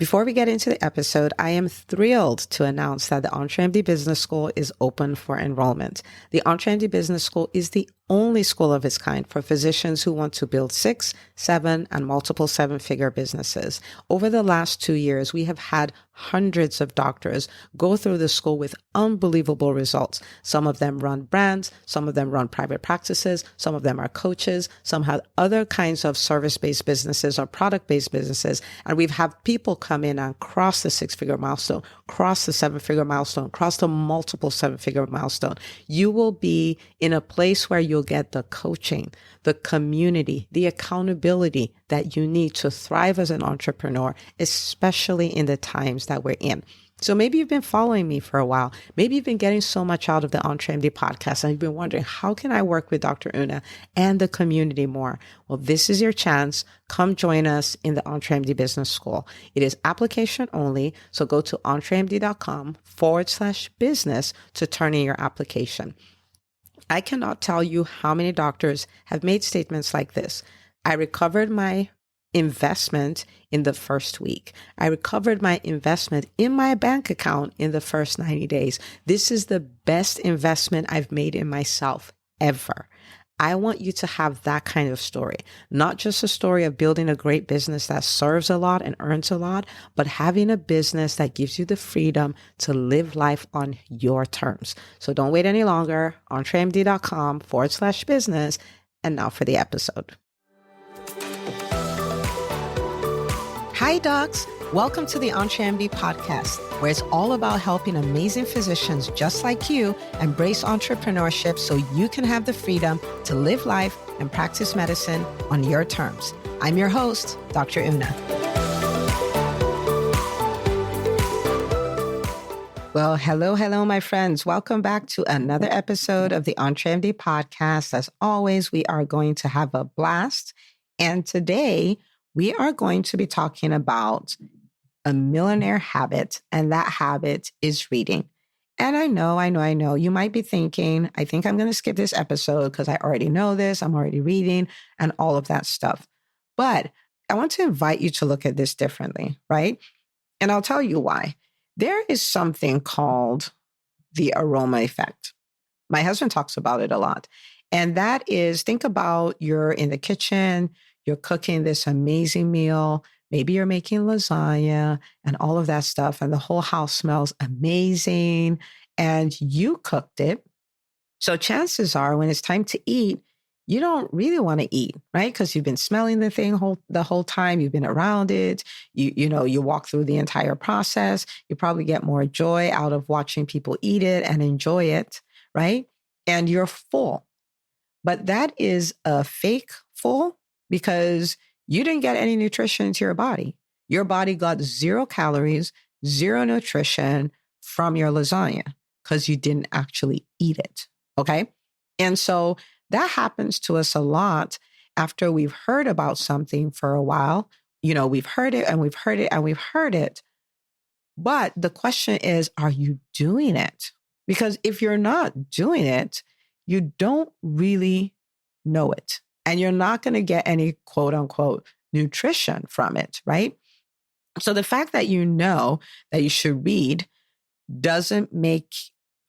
Before we get into the episode, I am thrilled to announce that the EntreMD Business School is open for enrollment. The EntreMD Business School is the only school of its kind for physicians who want to build 6, 7, and multiple 7-figure businesses. Over the last 2 years, we have had hundreds of doctors go through the school with unbelievable results. Some of them run brands, some of them run private practices, some of them are coaches, some have other kinds of service-based businesses or product-based businesses. And we've had people come in and cross the 6-figure milestone, cross the 7-figure milestone, cross the multiple 7-figure milestone. You will be in a place where you'll get the coaching, the community, the accountability that you need to thrive as an entrepreneur, especially in the times that we're in. So maybe you've been following me for a while. Maybe you've been getting so much out of the EntreMD podcast and you've been wondering, how can I work with Dr. Una and the community more? Well, this is your chance. Come join us in the EntreMD Business School. It is application only. So go to entremd.com/business to turn in your application. I cannot tell you how many doctors have made statements like this. I recovered my investment in the first week. I recovered my investment in my bank account in the first 90 days. This is the best investment I've made in myself ever. I want you to have that kind of story, not just a story of building a great business that serves a lot and earns a lot, but having a business that gives you the freedom to live life on your terms. So don't wait any longer. entremd.com/business. And now for the episode. Hi, docs. Welcome to the EntreMD podcast, where it's all about helping amazing physicians just like you embrace entrepreneurship so you can have the freedom to live life and practice medicine on your terms. I'm your host, Dr. Una. Well, hello, my friends. Welcome back to another episode of the EntreMD podcast. As always, we are going to have a blast. And today, we are going to be talking about a millionaire habit, and that habit is reading. And I know, you might be thinking, I think I'm going to skip this episode because I already know this, I'm already reading, and all of that stuff. But I want to invite you to look at this differently, right? And I'll tell you why. There is something called the aroma effect. My husband talks about it a lot. And that is, think about you're in the kitchen, you're cooking this amazing meal. Maybe you're making lasagna and all of that stuff, and the whole house smells amazing, and you cooked it. So chances are when it's time to eat, you don't really want to eat, right? Because you've been smelling the thing the whole time. You've been around it. You walk through the entire process. You probably get more joy out of watching people eat it and enjoy it, right? And you're full. But that is a fake full, because you didn't get any nutrition into your body. Your body got 0 calories, 0 nutrition from your lasagna because you didn't actually eat it. Okay. And so that happens to us a lot after we've heard about something for a while. We've heard it and we've heard it and we've heard it. But the question is, are you doing it? Because if you're not doing it, you don't really know it. And you're not going to get any quote unquote nutrition from it, right? So the fact that you know that you should read doesn't make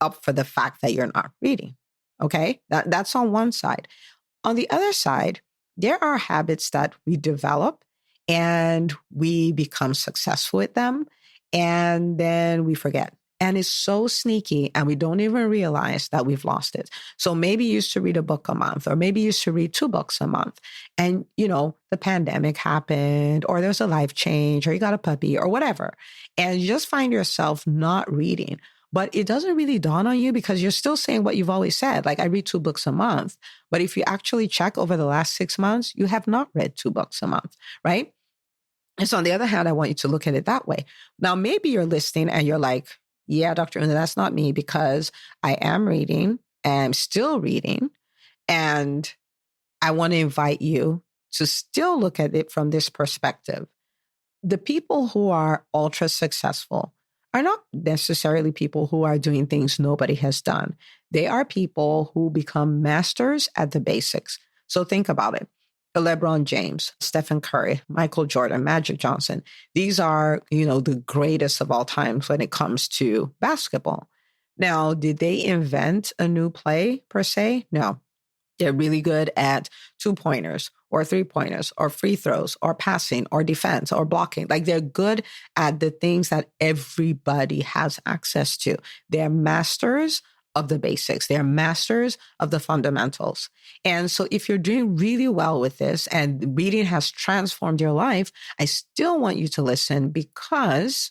up for the fact that you're not reading, okay? That's on one side. On the other side, there are habits that we develop and we become successful with them, and then we forget. And it's so sneaky and we don't even realize that we've lost it. So maybe you used to read a book a month, or maybe you used to read 2 books a month. And, the pandemic happened, or there's a life change, or you got a puppy or whatever. And you just find yourself not reading. But it doesn't really dawn on you because you're still saying what you've always said. Like, I read 2 books a month. But if you actually check over the last 6 months, you have not read 2 books a month, right? And so on the other hand, I want you to look at it that way. Now, maybe you're listening and you're like, yeah, Dr. Una, that's not me, because I am reading and I'm still reading. And I want to invite you to still look at it from this perspective. The people who are ultra successful are not necessarily people who are doing things nobody has done. They are people who become masters at the basics. So think about it. LeBron James, Stephen Curry, Michael Jordan, Magic Johnson. These are, the greatest of all times when it comes to basketball. Now, did they invent a new play per se? No. They're really good at 2-pointers or 3-pointers or free throws or passing or defense or blocking. Like they're good at the things that everybody has access to. They're masters of the basics. They're masters of the fundamentals. And so if you're doing really well with this and reading has transformed your life, I still want you to listen because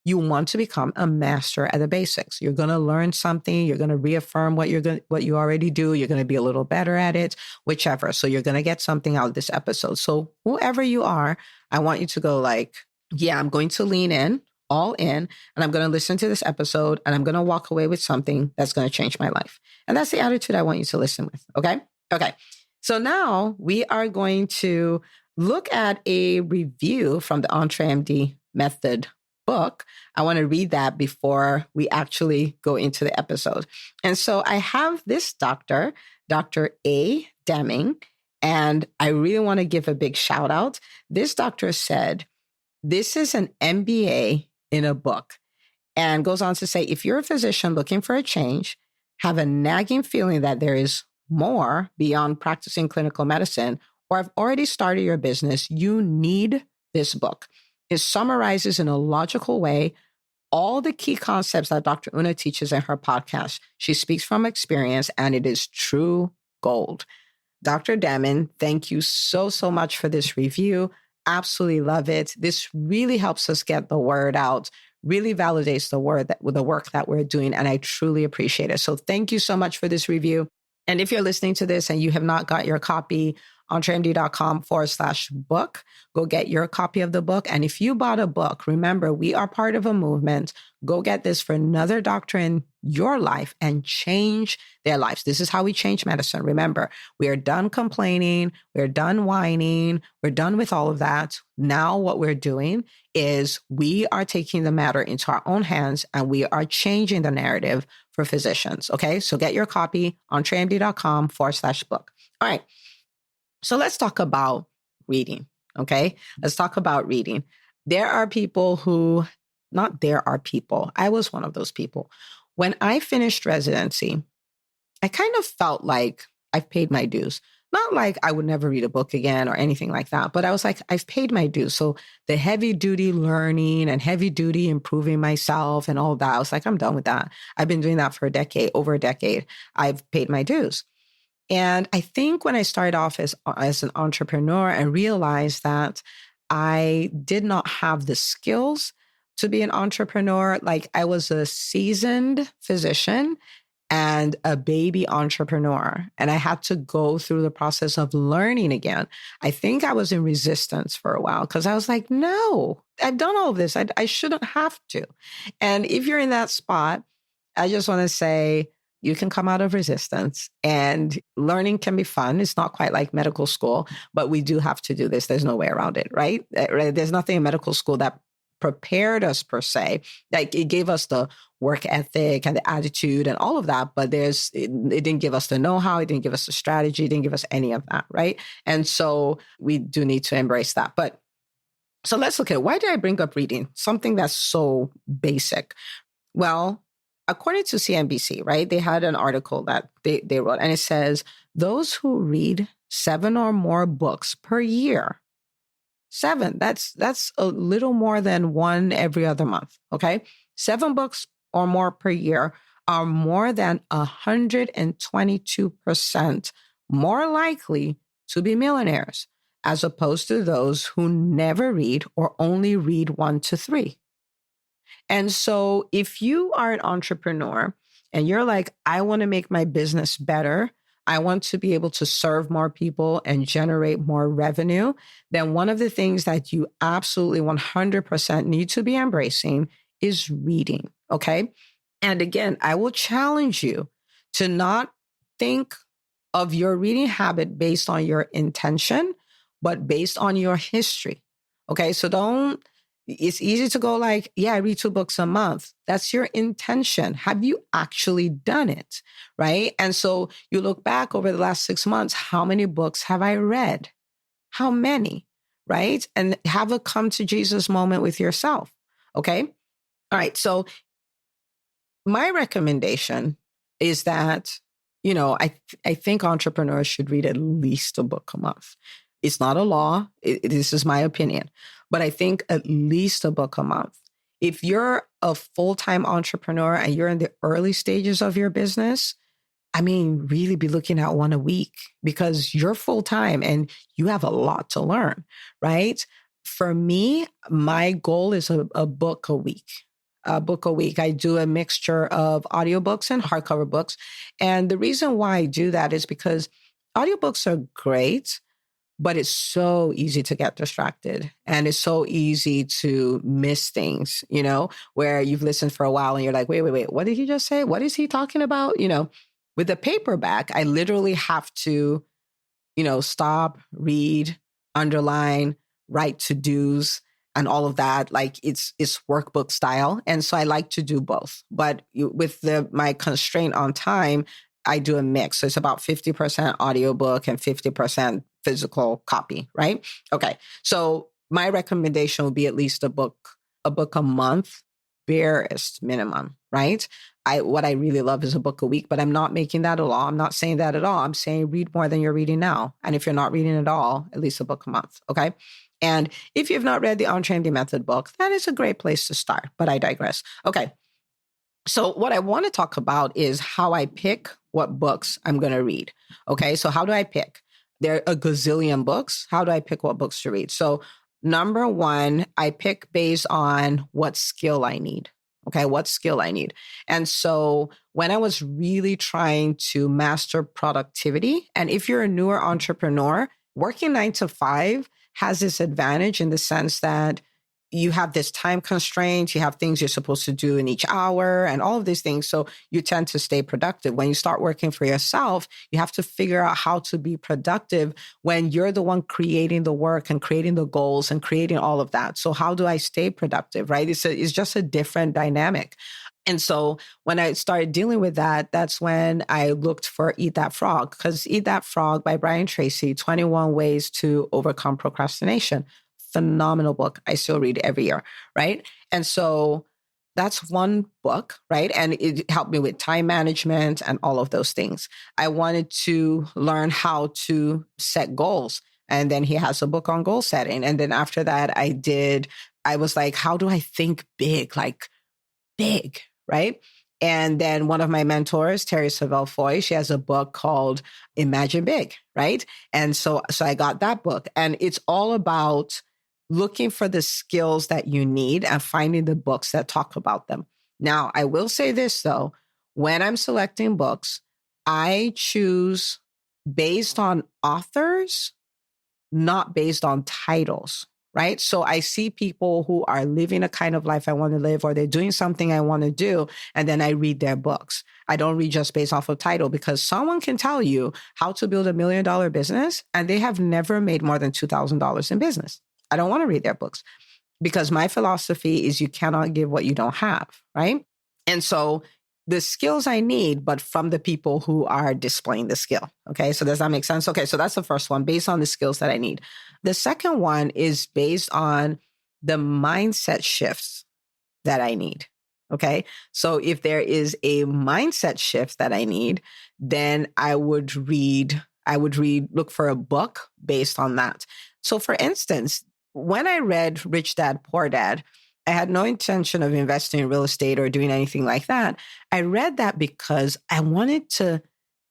you want to become a master at the basics. You're going to learn something. You're going to reaffirm what you already do. You're going to be a little better at it, whichever. So you're going to get something out of this episode. So whoever you are, I want you to go like, yeah, I'm going to lean in, all in, and I'm going to listen to this episode and I'm going to walk away with something that's going to change my life. And that's the attitude I want you to listen with. Okay. Okay. So now we are going to look at a review from the EntreMD Method book. I want to read that before we actually go into the episode. And so I have this doctor, Dr. A. Deming, and I really want to give a big shout out. This doctor said, this is an MBA in a book, and goes on to say, if you're a physician looking for a change, have a nagging feeling that there is more beyond practicing clinical medicine, or have already started your business, you need this book. It summarizes in a logical way all the key concepts that Dr. Una teaches in her podcast. She speaks from experience, and it is true gold. Dr. Deming, thank you so, so much for this review. Absolutely love it. This really helps us get the word out, really validates the work that we're doing, and I truly appreciate it. So thank you so much for this review. And if you're listening to this and you have not got your copy, entremd.com/book, go get your copy of the book. And if you bought a book, remember, we are part of a movement. Go get this for another doctor in your life and change their lives. This is how we change medicine. Remember, we are done complaining. We're done whining. We're done with all of that. Now what we're doing is we are taking the matter into our own hands and we are changing the narrative for physicians. Okay. So get your copy on entremd.com/book. All right. So let's talk about reading. Okay. Let's talk about reading. I was one of those people. When I finished residency, I kind of felt like I've paid my dues. Not like I would never read a book again or anything like that, but I was like, I've paid my dues. So the heavy duty learning and heavy duty improving myself and all that, I was like, I'm done with that. I've been doing that for over a decade. I've paid my dues. And I think when I started off as an entrepreneur and realized that I did not have the skills to be an entrepreneur, like I was a seasoned physician and a baby entrepreneur, and I had to go through the process of learning again. I think I was in resistance for a while because I was like, no, I've done all of this. I shouldn't have to. And if you're in that spot, I just want to say, you can come out of resistance and learning can be fun. It's not quite like medical school, but we do have to do this. There's no way around it, right? There's nothing in medical school that prepared us per se. Like it gave us the work ethic and the attitude and all of that, but it didn't give us the know-how. It didn't give us the strategy. It didn't give us any of that, right? And so we do need to embrace that. But so let's look at why did I bring up reading? Something that's so basic. Well, according to CNBC, right, they had an article that they wrote, and it says, those who read 7 or more books per year, 7, that's a little more than 1 every other month, okay? 7 books or more per year are more than 122% more likely to be millionaires, as opposed to those who never read or only read 1 to 3. And so if you are an entrepreneur and you're like, I want to make my business better, I want to be able to serve more people and generate more revenue, then one of the things that you absolutely 100% need to be embracing is reading, okay? And again, I will challenge you to not think of your reading habit based on your intention, but based on your history, okay? So don't It's easy to go like, yeah, I read 2 books a month. That's your intention. Have you actually done it? Right. And so you look back over the last 6 months, how many books have I read? How many? Right. And have a come to Jesus moment with yourself. Okay. All right. So my recommendation is that, I think entrepreneurs should read at least a book a month. It's not a law. This is my opinion, but I think at least a book a month. If you're a full-time entrepreneur and you're in the early stages of your business, I mean, really be looking at one a week because you're full-time and you have a lot to learn, right? For me, my goal is a book a week. A book a week. I do a mixture of audiobooks and hardcover books. And the reason why I do that is because audiobooks are great, but it's so easy to get distracted and it's so easy to miss things, where you've listened for a while and you're like, wait, what did he just say? What is he talking about? With the paperback, I literally have to, stop, read, underline, write to-dos and all of that. Like it's workbook style. And so I like to do both. But with my constraint on time, I do a mix. So it's about 50% audiobook and 50% physical copy, right? Okay. So my recommendation would be at least a book a month, barest minimum, right? What I really love is a book a week, but I'm not making that a law. I'm not saying that at all. I'm saying read more than you're reading now. And if you're not reading at all, at least a book a month. Okay. And if you've not read the On-Train Method book, that is a great place to start, but I digress. Okay. So what I want to talk about is how I pick what books I'm going to read. Okay. So how do I pick? There are a gazillion books. How do I pick what books to read? So number one, I pick based on what skill I need. Okay, what skill I need. And so when I was really trying to master productivity, and if you're a newer entrepreneur, working 9 to 5 has this advantage in the sense that you have this time constraint, you have things you're supposed to do in each hour and all of these things. So you tend to stay productive. When you start working for yourself, you have to figure out how to be productive when you're the one creating the work and creating the goals and creating all of that. So how do I stay productive, right? It's just a different dynamic. And so when I started dealing with that, that's when I looked for Eat That Frog, because Eat That Frog by Brian Tracy, 21 Ways to Overcome Procrastination. Phenomenal book. I still read every year, right? And so that's one book, right? And it helped me with time management and all of those things. I wanted to learn how to set goals. And then he has a book on goal setting. And then after that, I was like, how do I think big? Like big, right? And then one of my mentors, Terry Savelle Foy, she has a book called Imagine Big, right? And so I got that book. And it's all about looking for the skills that you need and finding the books that talk about them. Now, I will say this though, when I'm selecting books, I choose based on authors, not based on titles, right? So I see people who are living a kind of life I want to live, or they're doing something I want to do, and then I read their books. I don't read just based off of title, because someone can tell you how to build $1 million business and they have never made more than $2,000 in business. I don't want to read their books because my philosophy is you cannot give what you don't have, right? And so the skills I need, but from the people who are displaying the skill. Okay, so does that make sense? Okay, so that's the first one, based on the skills that I need. The second one is based on the mindset shifts that I need. Okay, so if there is a mindset shift that I need, then I would look for a book based on that. So for instance, when I read Rich Dad, Poor Dad, I had no intention of investing in real estate or doing anything like that. I read that because I wanted to,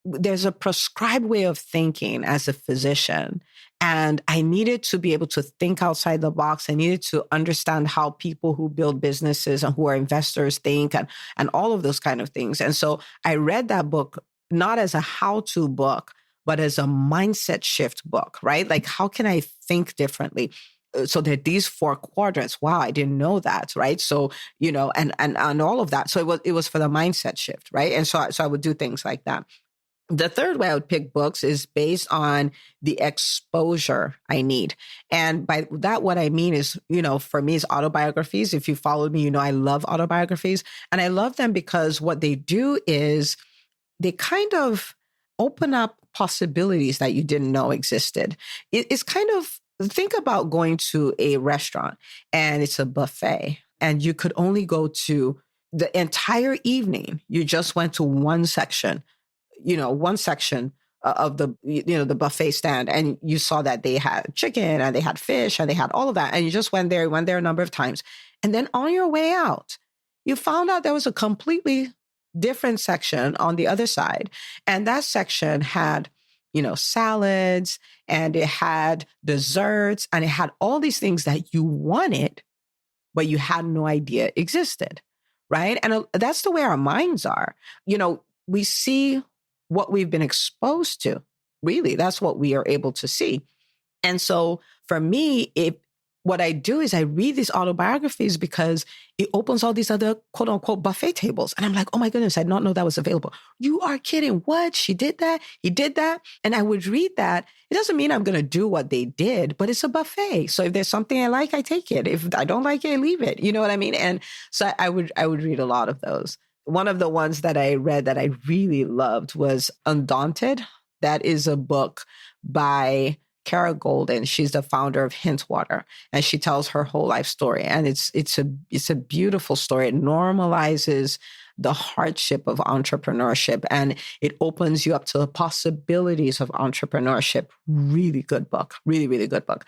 there's a prescribed way of thinking as a physician. And I needed to be able to think outside the box. I needed to understand how people who build businesses and who are investors think and all of those kind of things. And so I read that book not as a how-to book, but as a mindset shift book, right? Like, how can I think differently? So there are these 4 quadrants. Wow, I didn't know that, right? So, and all of that. So it was for the mindset shift, right? And so I would do things like that. The third way I would pick books is based on the exposure I need. And by that, what I mean is, for me, is autobiographies. If you followed me, I love autobiographies. And I love them because what they do is they kind of open up possibilities that you didn't know existed. It's kind of, think about going to a restaurant and it's a buffet and you could only go to the entire evening. You just went to one section of the buffet stand, and you saw that they had chicken and they had fish and they had all of that. And you just went there a number of times. And then on your way out, you found out there was a completely different section on the other side. And that section had, salads, and it had desserts, and it had all these things that you wanted, but you had no idea existed. Right. And that's the way our minds are. We see what we've been exposed to. Really, that's what we are able to see. And so for me, what I do is I read these autobiographies because it opens all these other quote unquote buffet tables. And I'm like, oh my goodness, I did not know that was available. You are kidding. What? She did that? He did that? And I would read that. It doesn't mean I'm going to do what they did, but it's a buffet. So if there's something I like, I take it. If I don't like it, I leave it. You know what I mean? And so I would read a lot of those. One of the ones that I read that I really loved was Undaunted. That is a book by Kara Golden. She's the founder of Hintwater, and she tells her whole life story. And it's a beautiful story. It normalizes the hardship of entrepreneurship, and it opens you up to the possibilities of entrepreneurship. Really good book. Really, really good book.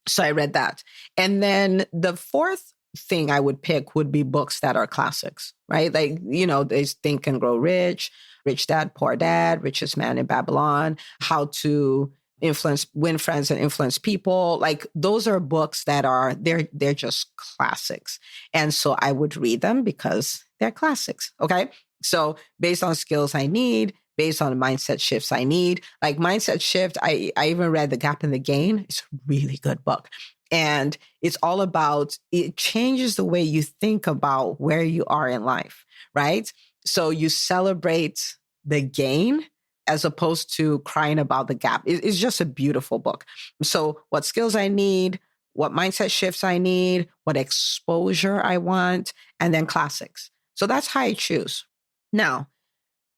So I read that. And then the fourth thing I would pick would be books that are classics, right? Like, there's Think and Grow Rich, Rich Dad, Poor Dad, Richest Man in Babylon, How to Win Friends and Influence People. Like, those are books that they're just classics. And so I would read them because they're classics. Okay. So based on skills I need, based on mindset shifts I need, like Mindset Shift, I even read The Gap and the Gain. It's a really good book. And it's all about, it changes the way you think about where you are in life, right? So you celebrate the gain as opposed to crying about the gap. It's just a beautiful book. So what skills I need, what mindset shifts I need, what exposure I want, and then classics. So that's how I choose. Now,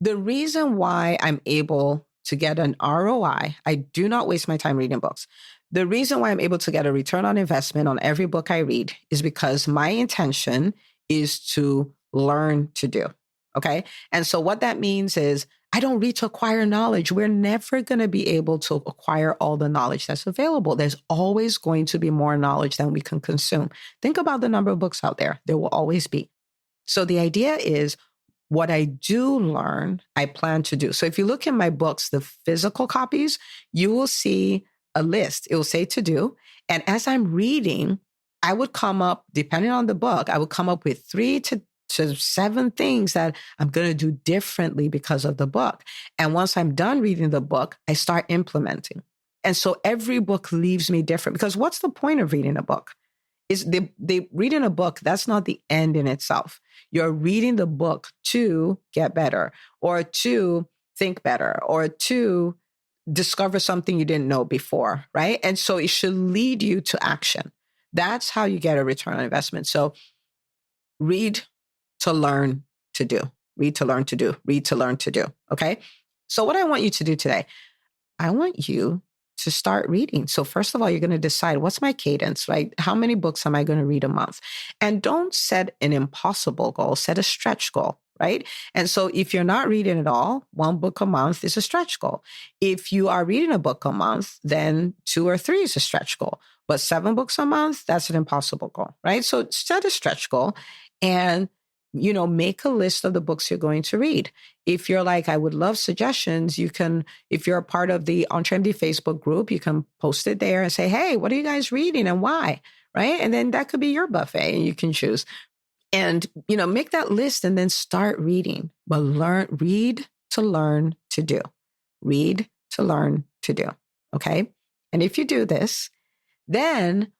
the reason why I'm able to get an ROI, I do not waste my time reading books. The reason why I'm able to get a return on investment on every book I read is because my intention is to learn to do. Okay. And so what that means is I don't read to acquire knowledge. We're never going to be able to acquire all the knowledge that's available. There's always going to be more knowledge than we can consume. Think about the number of books out there. There will always be. So the idea is, what I do learn, I plan to do. So if you look in my books, the physical copies, you will see a list. It will say to do. And as I'm reading, I would come up, depending on the book, I would come up with 3 to 7 things that I'm going to do differently because of the book. And once I'm done reading the book, I start implementing. And so every book leaves me different, because what's the point of reading a book? Is they reading a book, that's not the end in itself. You're reading the book to get better, or to think better, or to discover something you didn't know before, right? And so it should lead you to action. That's how you get a return on investment. So read to learn to do. Read to learn to do. Read to learn to do. Okay? So what I want you to do today, I want you to start reading. So first of all, you're going to decide, what's my cadence, right? How many books am I going to read a month? And don't set an impossible goal, set a stretch goal, right? And so if you're not reading at all, 1 book a month is a stretch goal. If you are reading a book a month, then 2 or 3 is a stretch goal. But 7 books a month, that's an impossible goal, right? So set a stretch goal and make a list of the books you're going to read. If you're like, I would love suggestions, you can, if you're a part of the EntreMD Facebook group, you can post it there and say, hey, what are you guys reading and why? Right? And then that could be your buffet and you can choose. And, make that list and then start reading. But read to learn to do. Read to learn to do. Okay? And if you do this, then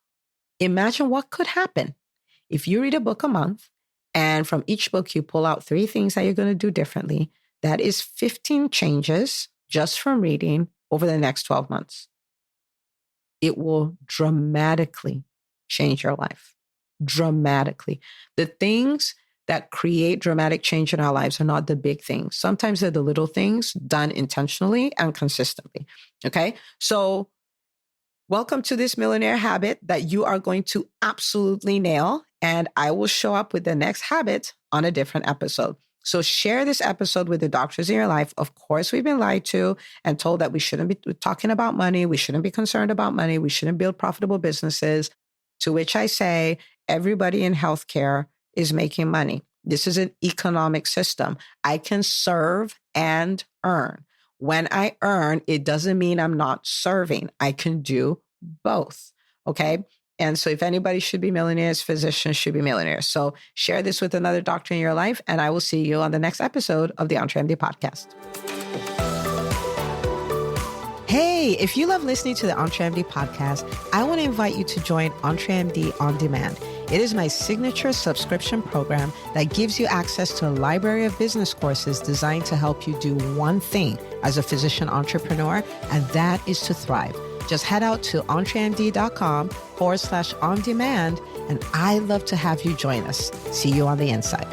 imagine what could happen. If you read a book a month, and from each book, you pull out 3 things that you're going to do differently, That is 15 changes just from reading over the next 12 months. It will dramatically change your life. Dramatically. The things that create dramatic change in our lives are not the big things. Sometimes they're the little things done intentionally and consistently. Okay. So welcome to this millionaire habit that you are going to absolutely nail. And I will show up with the next habit on a different episode. So share this episode with the doctors in your life. Of course, we've been lied to and told that we shouldn't be talking about money. We shouldn't be concerned about money. We shouldn't build profitable businesses. To which I say, everybody in healthcare is making money. This is an economic system. I can serve and earn. When I earn, it doesn't mean I'm not serving. I can do both. Okay. And so if anybody should be millionaires, physicians should be millionaires. So share this with another doctor in your life, and I will see you on the next episode of the EntreMD podcast. Hey, if you love listening to the EntreMD podcast, I want to invite you to join EntreMD On Demand. It is my signature subscription program that gives you access to a library of business courses designed to help you do one thing as a physician entrepreneur, and that is to thrive. Just head out to entremd.com/on-demand, and I'd love to have you join us. See you on the inside.